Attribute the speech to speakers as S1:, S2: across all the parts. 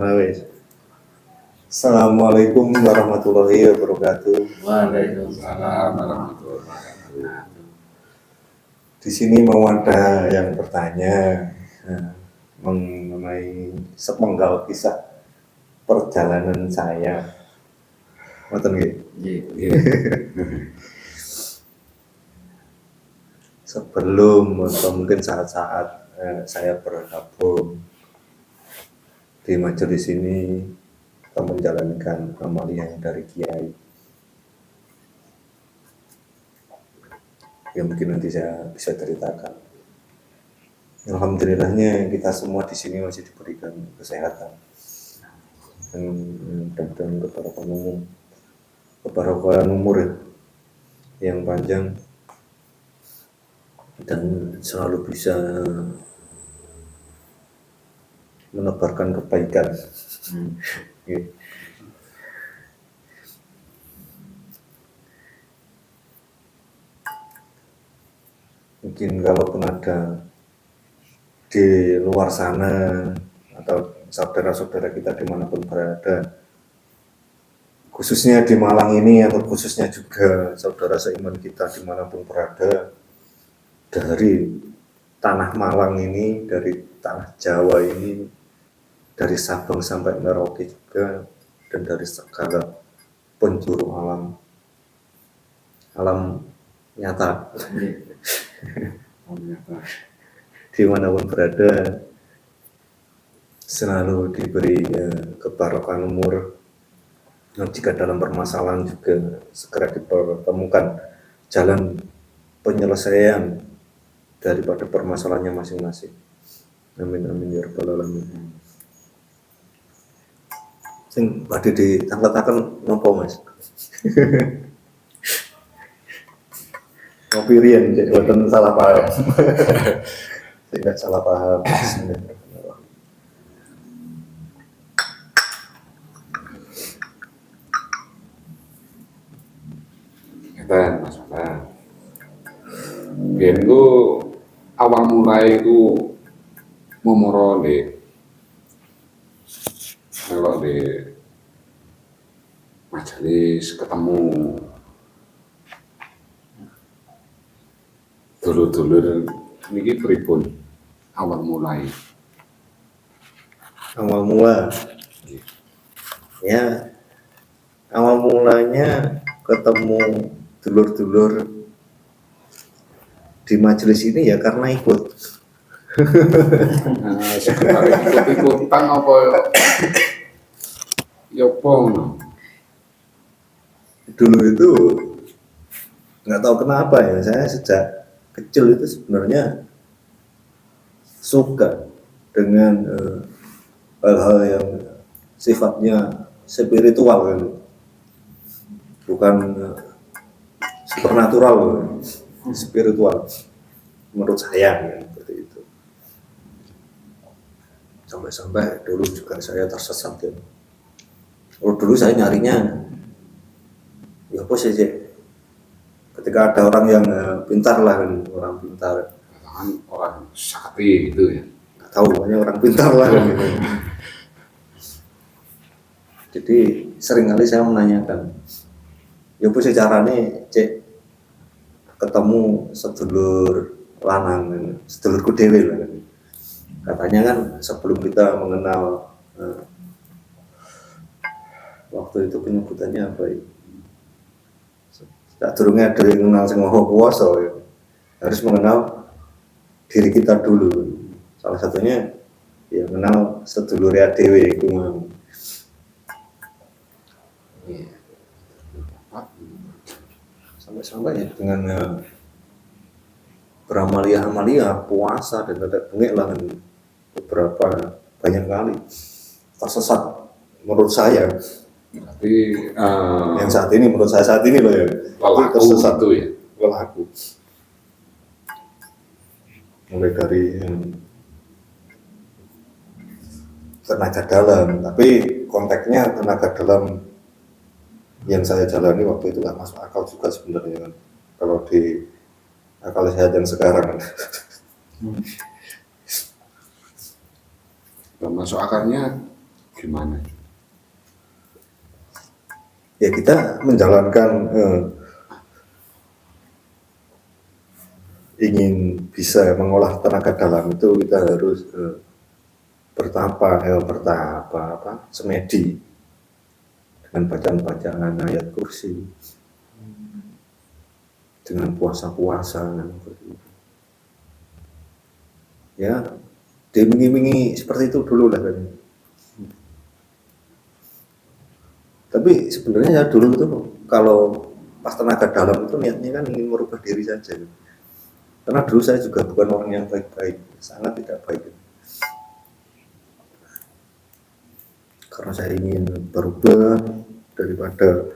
S1: Wes. Assalamualaikum warahmatullahi wabarakatuh.
S2: Waalaikumsalam warahmatullahi wabarakatuh.
S1: Di sini mau ada yang bertanya mengenai sepenggal kisah perjalanan saya. Ngoten nggih. Sebelum atau mungkin saat-saat saya bergabung di majelis ini atau menjalankan amalia dari Kiai. Ya mungkin nanti saya bisa ceritakan. Alhamdulillahnya kita semua di sini masih diberikan kesehatan dan mudah-mudahan kebarokahan umur yang panjang dan selalu bisa menebarkan kebaikan. Mungkin kalaupun ada di luar sana atau saudara-saudara kita dimanapun berada, khususnya di Malang ini atau khususnya juga saudara seiman kita dimanapun berada, dari tanah Malang ini, dari tanah Jawa ini, dari Sabang sampai Merauke juga, dan dari segala penjuru alam nyata dimanapun berada selalu diberi kebarokan umur. Jika dalam permasalahan juga segera dipertemukan jalan penyelesaian daripada permasalahannya masing-masing. Amin amin ya rabbal alamin. Sing badhe ditanglet-tanglet napa Mas? Ngopi riyen jadi boten salah paham. Tidak salah paham.
S2: Ngeten masalah. Biyen ku awal mulai itu momoro kalau di majelis ketemu dulur-dulur niki pripun awal mulai.
S1: Awal mula ya, awal mulanya ketemu dulur-dulur di majelis ini ya karena ikut.
S2: Nah, sekedar ikut-ikutan apa ya pong.
S1: Dulu itu nggak tahu kenapa ya, saya sejak kecil itu sebenarnya suka dengan hal-hal yang sifatnya spiritual kan, bukan supernatural, spiritual menurut saya ya, seperti itu. Sampai-sampai dulu juga saya tersesat ya. Dulu saya nyarinya ya apa sih, ketika ada orang yang pintar lah, orang pintar,
S2: Orang sakti gitu ya.
S1: nggak tahu, pokoknya orang pintar lah gitu. Jadi seringkali saya menanyakan, ya apa sih caranya cek ketemu sedulur lanang, sedulurku dewe lah. Katanya kan sebelum kita mengenal waktu itu penyebutannya apa ya? Tak durungnya ada yang mengenal sing maha kuwasa ya. Harus mengenal diri kita dulu. Salah satunya ya mengenal sedulur dhewe iku mau. Sampai-sampai ya dengan beramalia-amalia puasa dan tetek bengek lah beberapa banyak kali tersesat menurut saya.
S2: Tapi
S1: Yang saat ini menurut saya saat ini loh ya,
S2: lelaku
S1: tersesat
S2: itu ya.
S1: lelaku. Mulai dari tenaga dalam, tapi konteksnya tenaga dalam yang saya jalani waktu itu nggak masuk akal juga sebenarnya kan. Kalau di akal sehat yang sekarang.
S2: Masuk akalnya gimana?
S1: Ya kita menjalankan ingin bisa mengolah tenaga dalam itu kita harus semedi dengan bacaan-bacaan ayat kursi, dengan puasa-puasa, ya dimingi-mingi seperti itu dulu lah kan. Tapi sebenarnya ya dulu itu kalau pas tenaga dalam itu niatnya kan ingin merubah diri saja. Karena dulu saya juga bukan orang yang baik-baik, sangat tidak baik. Karena saya ingin berubah daripada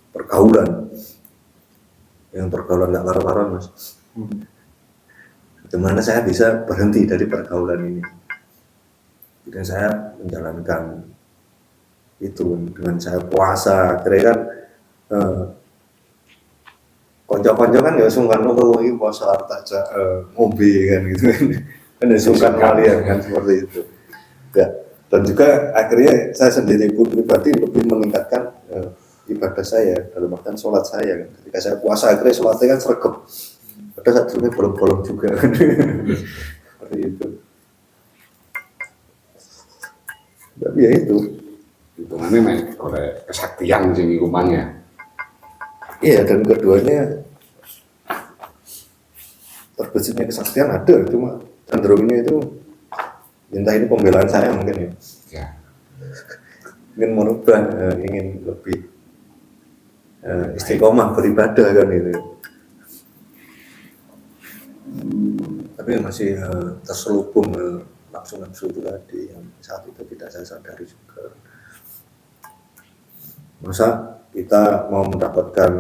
S1: pergaulan, yang pergaulan nggak karu-karuan mas. Gimana saya bisa berhenti dari pergaulan ini? Dan saya menjalankan itu dengan saya puasa, akhirnya kan konco-konco kan ya sungkan ini puasa aja ngombe kan gitu kan ya sungkan kalian kan seperti itu ya. Dan juga akhirnya saya sendiri pun pribadi lebih meningkatkan ibadah saya dalam artian sholat saya kan. Ketika saya puasa akhirnya sholatnya kan sergap, padahal saat itu bolong-bolong juga kan. Seperti itu. Tapi ya itu
S2: hitungannya oleh kesaktian sing rumahnya.
S1: Iya, dan keduanya terbesarnya kesaktian ada, cuma cenderungnya itu entah ini pembelaan saya mungkin ya. Ingin merubah, ingin lebih istiqomah beribadah kan itu. Tapi masih terselubung nafsu-nafsu itu tadi yang saat itu tidak saya sadari juga. Masa kita mau mendapatkan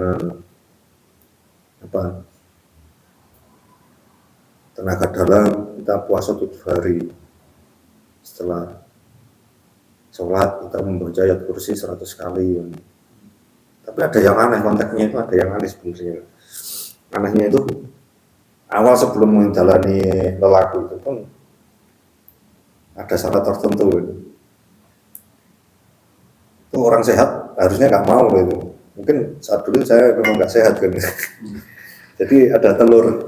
S1: tenaga dalam, kita puasa 7 hari, setelah sholat kita membaca ayat kursi 100 kali. Tapi ada yang aneh, konteksnya itu ada yang aneh sebenarnya. Anehnya itu awal sebelum menjalani lelaku itu pun ada syarat tertentu itu orang sehat harusnya nggak mau gitu. Mungkin saat dulu saya memang nggak sehat kan. Jadi ada telur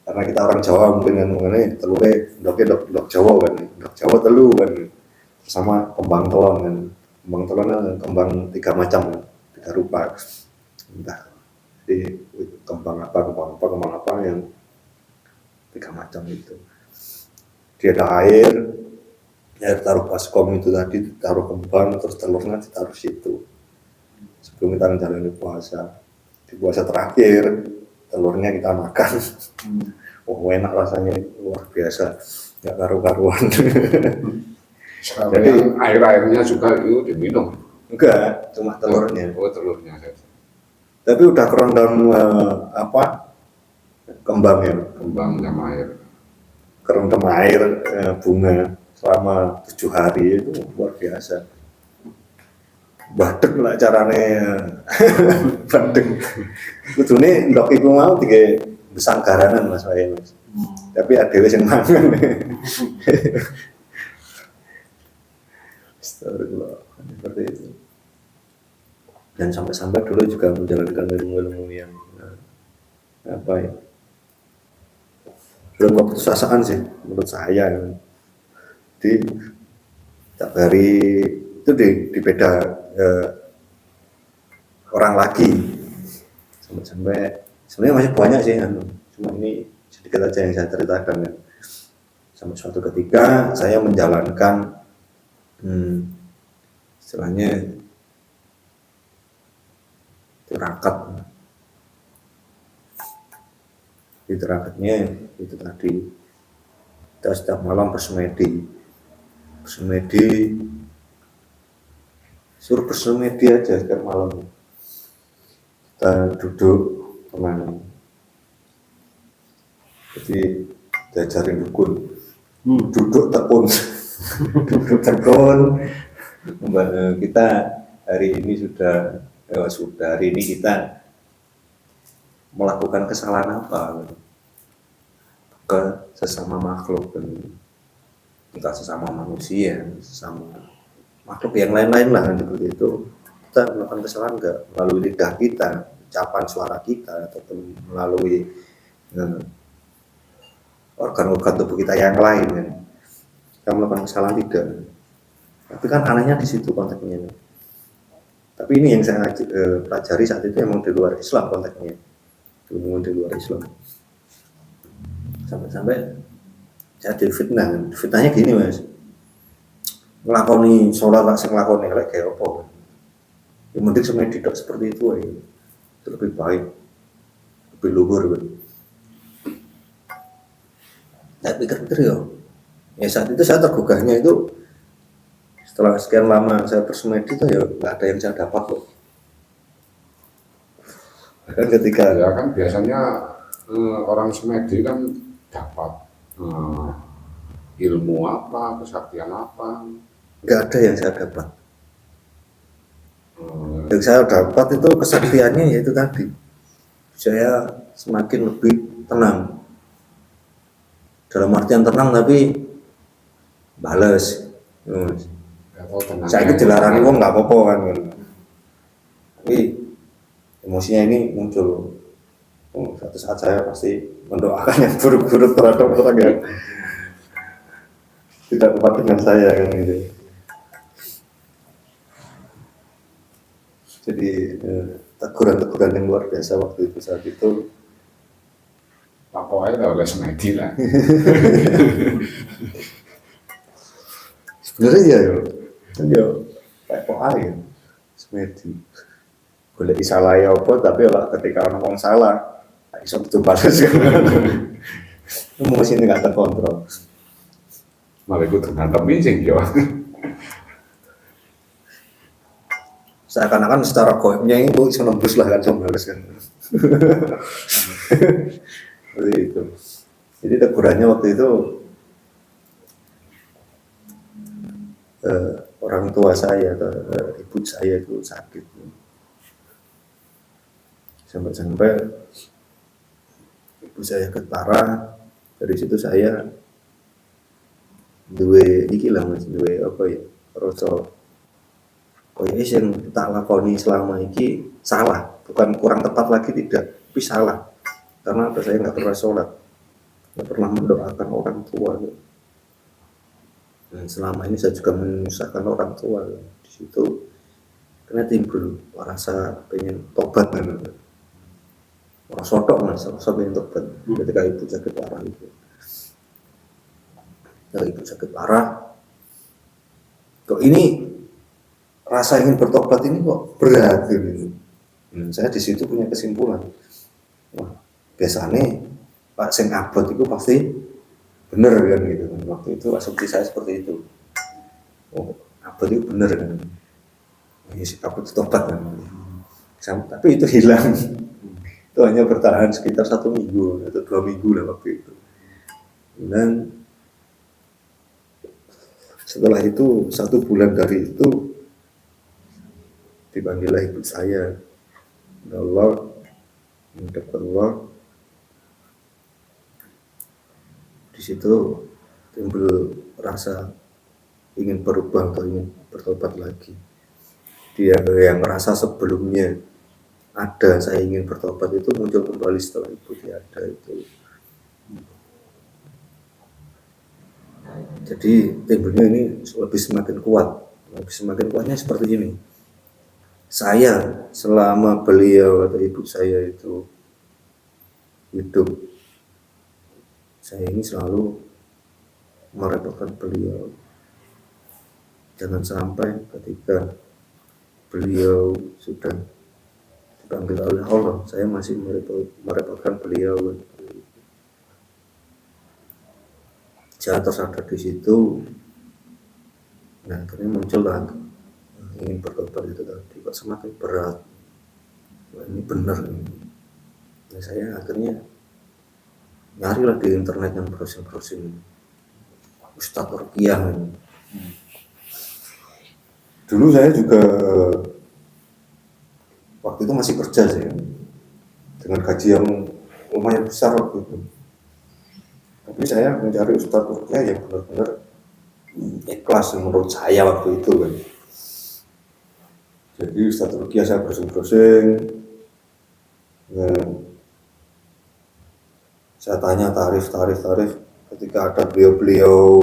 S1: karena kita orang Jawa mungkin kan mengenai telurnya dok Jawa kan, dok Jawa telur kan, sama kembang telon kan. Kembang telon kan kembang 3 macam, 3 rupa. Entah di kembang apa yang 3 macam itu. Dia ada air taruh baskom itu tadi, taruh kembang, terus telurnya ditaruh situ sebelum kita menjalani puasa. Di puasa terakhir telurnya kita makan. Enak rasanya, luar biasa, nggak karu-karuan.
S2: Jadi air-airnya juga itu diminum?
S1: Enggak, cuma telurnya.
S2: Telurnya.
S1: Tapi udah kerendam kembangnya,
S2: kembang sama air,
S1: kerendam air bunga selama 7 hari itu luar biasa. Badeng lah carane. Badeng. Kudune ndok iku mau dige besanggaran Mas wae Mas. Tapi adewe sing mangan. Astagfirullah. Seperti itu. Dan sampai-sampai dulu juga menjalankan ilmu-ilmu yang belum keputusasaan sih menurut saya. Di setiap hari itu di beda orang lagi sampai sebenarnya masih banyak sih cuma ini sedikit aja yang saya ceritakan ya. Sampai suatu ketika saya menjalankan istilahnya tirakatnya itu tadi kita setiap malam bersemedi suruh bersemedi aja setiap malam, kita duduk tenang, jadi diajarin dukun duduk tekun. Duduk tekun. Kita hari ini sudah hari ini kita melakukan kesalahan apa ke sesama makhluk, dan Entah sesama manusia, sesama makhluk yang lain-lain lah seperti itu. Kita melakukan kesalahan enggak melalui lidah kita, ucapan suara kita, ataupun melalui organ-organ tubuh kita yang lain kan. Kita melakukan kesalahan tidak. Tapi kan anehnya di situ konteksnya. Tapi ini yang saya pelajari saat itu emang di luar Islam konteksnya, memang di luar Islam. Sampai-sampai saya difitnah. Fitnahnya gini mas, ngelakoni sholat lah, ngelakoni kayak apa? Yang penting semuanya tidak seperti itu aja. Itu lebih baik, lebih luhur. Saya pikir-pikir ya saat itu saya tergugahnya itu setelah sekian lama saya bersemedi itu ya nggak ada yang saya dapat kok. Kan ketika
S2: Ya kan biasanya orang semedi kan dapat ilmu apa, kesaktian apa.
S1: nggak ada yang saya dapat. Yang saya dapat itu kesaktiannya yaitu tadi, saya semakin lebih tenang. Dalam artian tenang tapi bales. Saya itu dilarang wong nggak apa-apa kan. Tapi emosinya ini muncul. Suatu saat saya pasti mendoakan yang buruk-buruk terhadap orang yang tidak tepat dengan saya kan gitu. Jadi teguran-teguran yang luar biasa waktu itu saat itu.
S2: Pokoknya oleh semedi lah.
S1: Sebenarnya ya kayak kok aja semedi. Boleh salah ya apa tapi lah ketika orang salah, iso betul balas kan. Emosi ini nggak terkontrol.
S2: Malah ikut ngantem sing yo.
S1: Seakan-akan secara goibnya itu bisa nembus lah kan sama balas kan. Seperti itu. Jadi tegurannya waktu itu orang tua saya atau ibu saya itu sakit. Sampai ibu saya ketara, dari situ saya duwe iki lah mas, duwe apa ya, rasa koyo sing tak lakoni selama iki salah, bukan kurang tepat lagi tidak, tapi salah. Karena apa, saya nggak pernah sholat, nggak pernah mendoakan orang tua. Dan selama ini saya juga menyusahkan orang tua. Di situ karena timbul rasa pengen tobat kan. Orang sotok mas, rasa pengen tobat ketika ibu sakit parah itu. Ketika ibu sakit parah, kok ini rasa ingin bertobat ini kok berat gitu. Saya di situ punya kesimpulan. Wah, biasanya Pak Seng Abot itu pasti bener kan gitu. Waktu itu asumsi saya seperti itu. Oh, Abot itu bener kan. Ya, Abot itu tobat kan. Tapi itu hilang. Itu hanya bertahan sekitar 1 minggu atau 2 minggu lah waktu itu. Dan setelah itu 1 bulan dari itu dipanggillah ibu saya. Allah, menghadap Allah. Di situ timbul rasa ingin berubah atau ingin bertobat lagi. Dia yang merasa sebelumnya ada saya ingin bertobat itu muncul kembali setelah ibu tiada itu. Jadi timbulnya ini lebih semakin kuat. Lebih semakin kuatnya seperti ini. Saya selama beliau atau ibu saya itu hidup, saya ini selalu merepotkan beliau. Jangan sampai ketika beliau sudah dipanggil oleh Allah, saya masih merepotkan beliau. Saya tersadar di situ, nah akhirnya muncullah ingin bertobat itu tadi, kok semakin berat. Wah, ini benar ini. Nah, saya akhirnya nyarilah di internet yang browsing Ustadz Ruqyah. Dulu saya juga waktu itu masih kerja saya dengan gaji yang lumayan besar waktu itu. Tapi saya mencari Ustadz Ruqyah yang benar-benar ikhlas menurut saya waktu itu kan. Jadi Ustadz Rukyah saya browsing-browsing, saya tanya tarif. Ketika ada beliau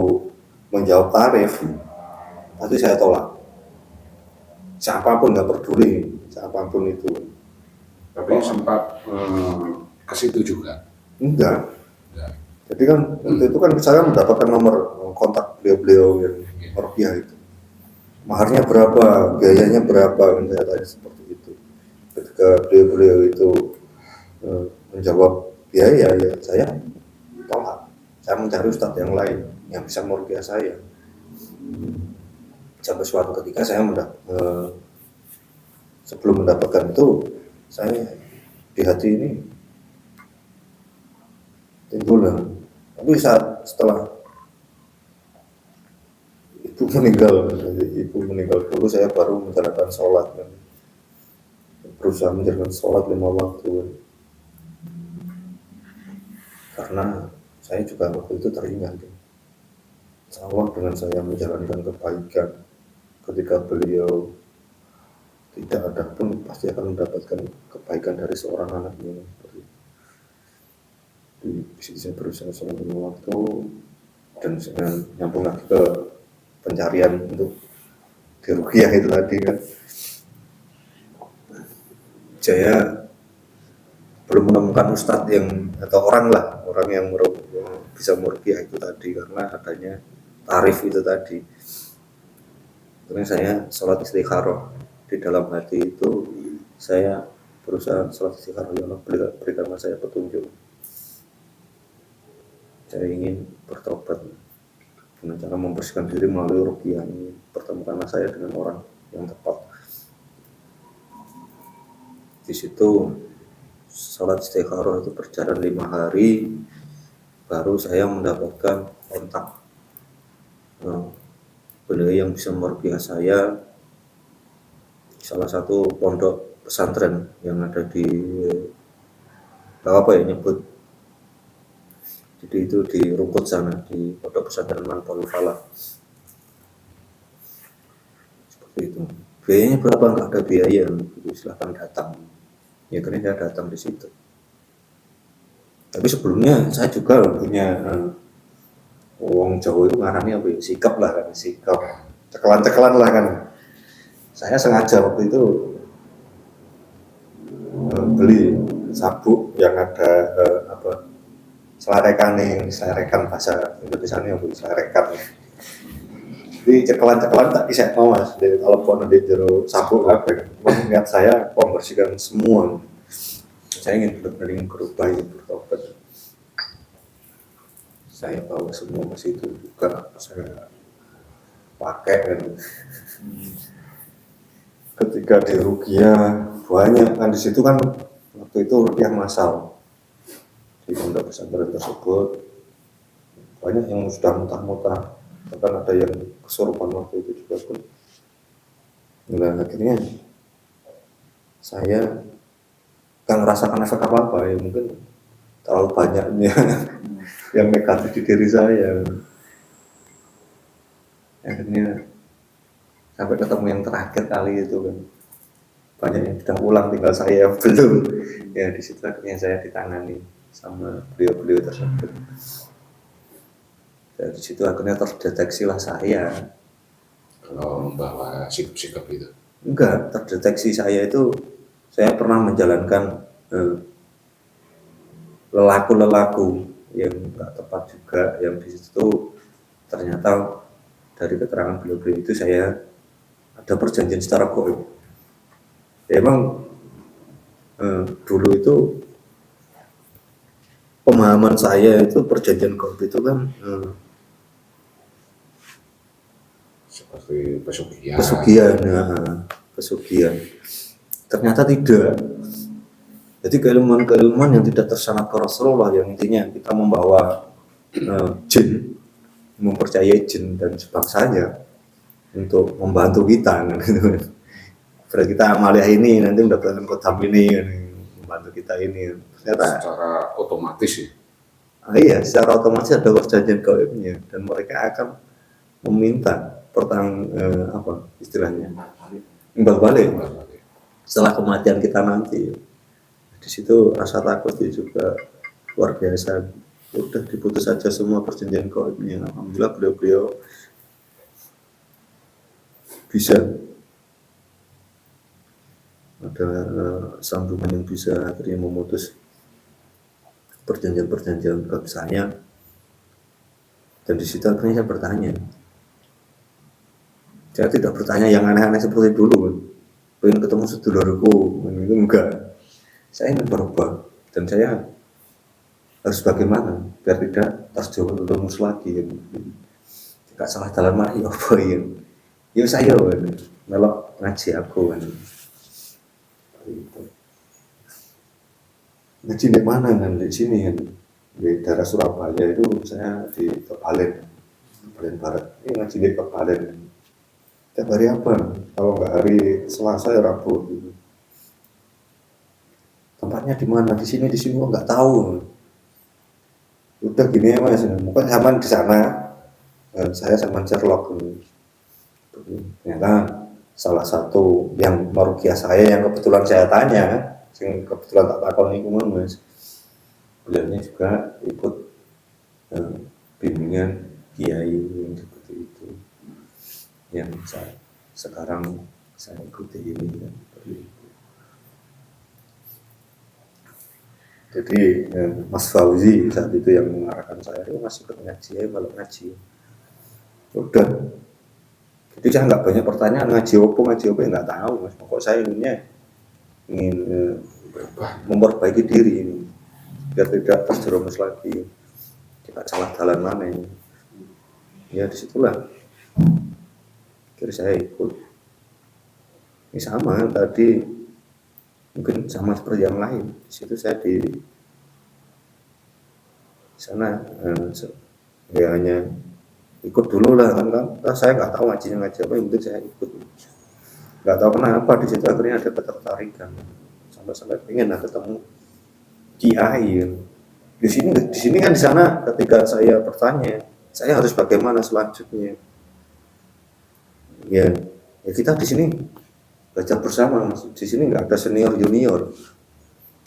S1: menjawab tarif, pasti saya tolak. Siapapun, nggak peduli siapapun itu.
S2: Tapi sempat ke situ juga.
S1: Enggak.
S2: Ya.
S1: Jadi kan waktu itu kan saya mendapatkan nomor kontak beliau yang Rukyah itu. Maharnya berapa, biayanya berapa, kan saya tanya seperti itu. Ketika beliau itu menjawab biaya, ya saya tolak. Saya mencari ustadz yang lain yang bisa merukyah saya. Sampai suatu ketika saya sebelum mendapatkan itu, saya di hati ini timbul. Tapi setelah ibu meninggal dulu, saya baru menjalankan sholat, berusaha menjalankan sholat 5 waktu. Karena saya juga waktu itu teringat, insya Allah dengan saya menjalankan kebaikan, ketika beliau tidak ada pun pasti akan mendapatkan kebaikan dari seorang anaknya. Di sini saya berusaha sholat 5 waktu dan nyambung lagi ke pencarian untuk dirukyah itu tadi kan. Saya belum menemukan ustadz yang atau orang yang bisa merukyah itu tadi, karena adanya tarif itu tadi. Kemudian saya sholat istikharah di dalam hati itu, saya berusaha sholat istikharah, ya Allah berikanlah saya petunjuk. Saya ingin bertobat dengan cara membersihkan diri melalui rukyah ini. Pertemukanlah saya dengan orang yang tepat. Di situ sholat istikharah itu berjalan 5 hari, baru saya mendapatkan kontak beliau yang bisa merukyah saya, salah satu pondok pesantren yang ada di nyebut. Jadi itu di Rungkut sana, di pondok pesantren Manfaul Falah. Seperti itu. Biayanya berapa? Enggak ada biaya, silahkan datang. Ya karena saya datang di situ. Tapi sebelumnya saya juga punya wong Jawa itu ngarani apa ya? Sikap lah kan, sikap. Cekelan lah kan. Saya sengaja waktu itu beli sabuk yang ada selerekan bahasa Indonesianya yang selerekan. Jadi cekelan tak bisa mas dari telepon di jero sabuk apa. Mengingat saya membersihkan semua. Saya ingin benar-benar berubah, ingin bertobat. Saya bawa semua ke situ juga, saya pakai kan. Ketika di rukyah banyak kan, di situ kan waktu itu rukyah massal di pondok pesantren tersebut, banyak yang sudah muntah-muntah, bahkan ada yang kesurupan waktu itu juga pun. Nah akhirnya saya gak merasakan efek apa-apa, ya mungkin terlalu banyaknya yang negatif di diri saya. Akhirnya sampai ketemu yang terakhir kali itu kan, banyak yang sudah pulang, tinggal saya yang belum. Ya di situ akhirnya saya ditangani sama beliau tersebut. Dari situ akhirnya terdeteksi lah saya.
S2: Kalau membawa sikap-sikap itu?
S1: Enggak, terdeteksi saya itu, saya pernah menjalankan lelaku yang enggak tepat juga, yang di situ ternyata dari keterangan beliau itu saya ada perjanjian secara gaib. Ya, emang dulu itu pemahaman saya itu perjanjian gaib itu kan
S2: seperti pesugihan. Pesugihan.
S1: Ternyata tidak. Jadi keilmuan yang tidak tersanad ke Rasulullah, yang intinya kita membawa jin, mempercayai jin dan sebangsanya untuk membantu kita. Berarti kita amaliah ini nanti mendapatkan kodam ini, membantu kita ini. Ternyata
S2: secara otomatis ya.
S1: Iya, secara otomatis ada perjanjian gaibnya dan mereka akan meminta apa istilahnya, imbal balik setelah kematian kita nanti. Di situ rasa takut juga luar biasa. Udah diputus saja semua perjanjian gaibnya. Alhamdulillah beliau bisa ada sambungan yang bisa akhirnya memutus perjanjian gaib saya. Dan di situ akhirnya saya bertanya. Saya tidak bertanya yang aneh-aneh seperti dulu. Pengen ketemu sedulurku, itu enggak. Saya ingin berubah dan saya harus bagaimana biar tidak terjerumus lagi. Tidak salah dalam mana ya apa ya. Ya saya melok ngaji aku kan. Ngaji di mana kan, di sini kan, di daerah Surabaya itu saya di Kebalen Barat. Ini ngaji di Kebalen. Tiap hari apa? Kalau nggak hari Selasa ya Rabu gitu. Tempatnya di mana? Di sini kok nggak tahu. Udah gini ya mas, mungkin zaman di sana, saya sama Sherlock. Ternyata salah satu yang merugiah saya yang kebetulan saya tanya, yang kebetulan tak takon nih mas, beliaunya juga ikut bimbingan kiai yang seperti itu, yang sekarang saya ikuti ini kan. Jadi Mas Fauzi saat itu yang mengarahkan saya, masuk ke ngaji, malah ngaji. Udah. Jadi saya nggak banyak pertanyaan ngaji apa nggak tahu mas. Pokok saya ingin memperbaiki diri ini biar tidak terjerumus lagi, tidak salah jalan mana ini. Ya disitulah kira saya ikut. Ini sama tadi, mungkin sama seperti yang lain. Di situ saya di sana ya hanya ikut dulu lah kan, saya nggak tahu ngaji apa, yang penting saya ikut. Nggak tahu kenapa di situ akhirnya ada ketertarikan sampai pengen ketemu kiai. Di sini kan, di sana ketika saya bertanya saya harus bagaimana selanjutnya, ya kita di sini belajar bersama mas. Di sini nggak ada senior junior,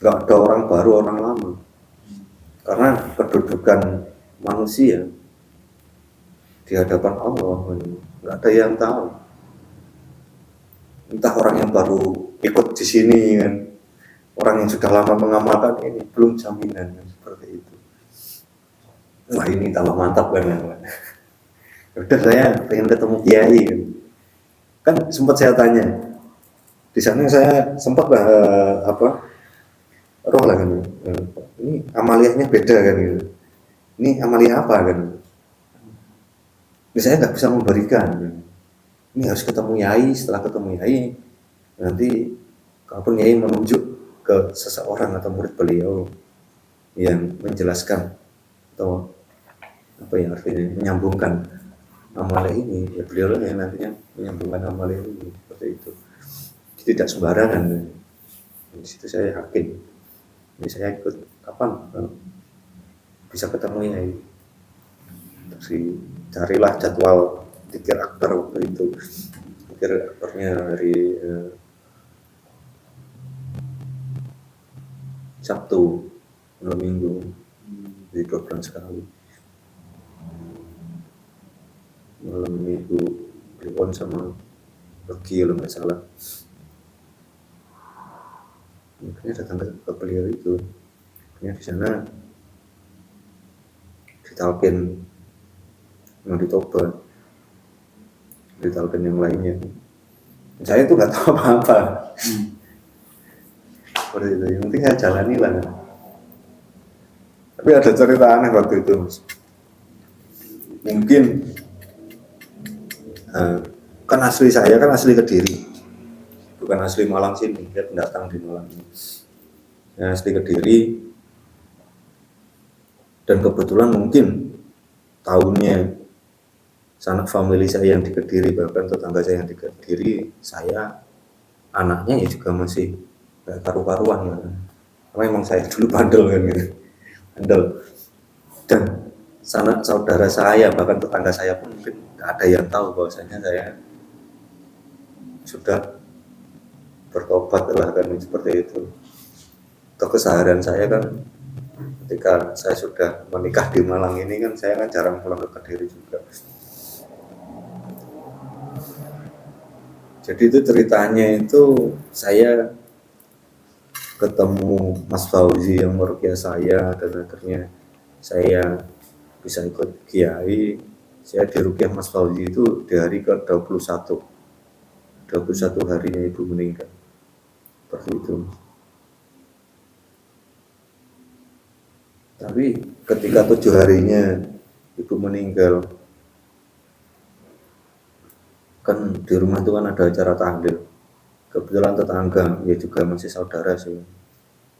S1: nggak ada orang baru orang lama, karena kedudukan manusia di hadapan Allah nggak ada yang tahu. Entah orang yang baru ikut di sini kan, orang yang sudah lama mengamalkan ini, belum jaminan kan, seperti itu. Wah ini tambah mantap kan. Udah saya pengen ketemu kiai kan sempat saya tanya di sana, saya sempat roh lah kan, ini amaliyahnya beda kan gitu. Ini amaliyah apa kan? Ini saya nggak bisa memberikan. Ini harus ketemu yai. Setelah ketemu yai, nanti kalaupun yai menunjuk ke seseorang atau murid beliau yang menjelaskan atau apa yang artinya menyambungkan amalan ini, ya beliau yang nantinya menyambungkan amalan ini, seperti itu. Tidak sembarangan. Di situ saya yakin. Ini saya ikut kapan bisa ketemu yai. Terus carilah jadwal zikir akbar waktu itu. Zikir akbarnya hari Sabtu, malam Minggu, di 2 bulan sekali. Malam Minggu Kliwon sama Regi kalau nggak salah. Makanya datang ke beliau itu. Makanya di sana ditalkin di Toba, ditalkin yang lainnya. Saya itu nggak tahu apa-apa. Seperti itu. Yang penting saya jalani lah. Tapi ada cerita aneh waktu itu, mas. Mungkin kan asli saya kan asli Kediri, bukan asli Malang sini. Dia pendatang di Malang. Saya asli Kediri, dan kebetulan mungkin tahunnya sanak famili saya yang di Kediri, bahkan tetangga saya yang di Kediri, saya anaknya ya juga masih gak karu-karuan kan. Karena memang saya dulu bandel kan gitu. Bandel. Dan sanak saudara saya, bahkan tetangga saya pun mungkin nggak ada yang tahu bahwasanya saya sudah bertobat lah kan seperti itu. Atau keseharian saya kan ketika saya sudah menikah di Malang ini kan saya kan jarang pulang ke Kediri juga. Jadi itu ceritanya itu saya ketemu Mas Fauzi yang meruqyah saya dan akhirnya saya bisa ikut kiai. Saya diruqyah Mas Fauzi itu di hari ke-21 harinya ibu meninggal seperti itu. Tapi ketika 7 harinya ibu meninggal, kan di rumah itu kan ada acara tahlil. Kebetulan tetangga, ya juga masih saudara sih,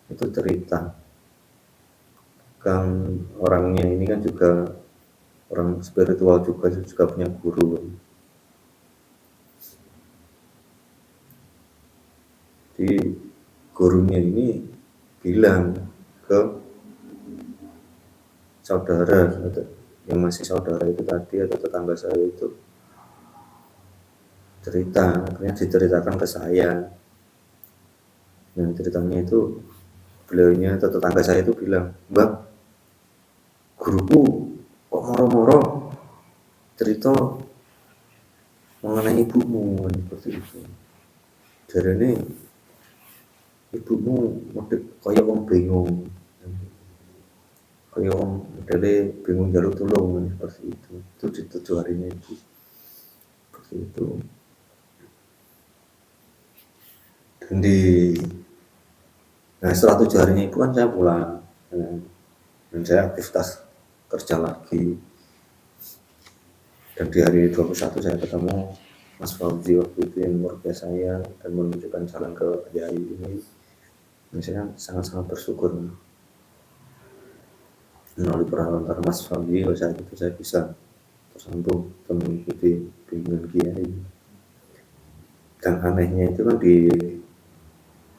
S1: itu cerita. Kan orangnya ini kan juga orang spiritual juga punya guru. Jadi gurunya ini bilang ke saudara yang masih saudara itu tadi atau tetangga saya itu cerita, akhirnya diceritakan ke saya. Yang ceritanya itu beliaunya atau tetangga saya itu bilang, "Mbak, guruku kok moro-moro cerita mengenai ibumu," seperti itu. Jarane ibumu kaya wong bingung, kaya wong modele bingung jaluk tulung seperti itu. Itu di 7 harinya ibu seperti itu. Dan setelah 7 harinya ibu kan saya pulang dan saya aktivitas kerja lagi. Dan di hari 21 saya ketemu Mas Fauzi waktu itu yang meruqyah saya dan menunjukkan jalan ke kiai ini. Dan saya sangat-sangat bersyukur melalui perantara Mas Fauzi saat itu saya bisa tersambung dan mengikuti bimbingan kiai. Dan anehnya itu kan di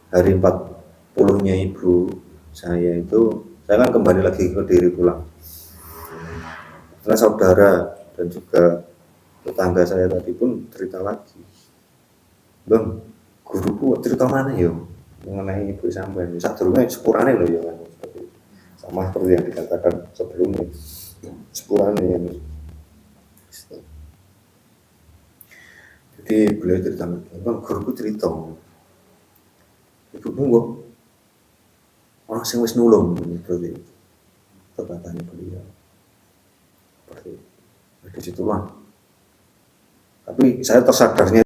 S1: hari 40-nya ibu saya itu, saya kan kembali lagi ke Kediri pulang. Setelah saudara dan juga tetangga saya tadi pun cerita lagi, "Bang, guruku cerita mana yo mengenai ibu sampean? Sadurunge sepurane lho ya kan." Sama seperti yang dikatakan sebelumnya, sepurane ya. Jadi beliau cerita, "Bang, guruku cerita ibumu kok orang sing wis nulung," seperti itu katanya beliau. Seperti itu. Di situlah. Tapi saya tersadarnya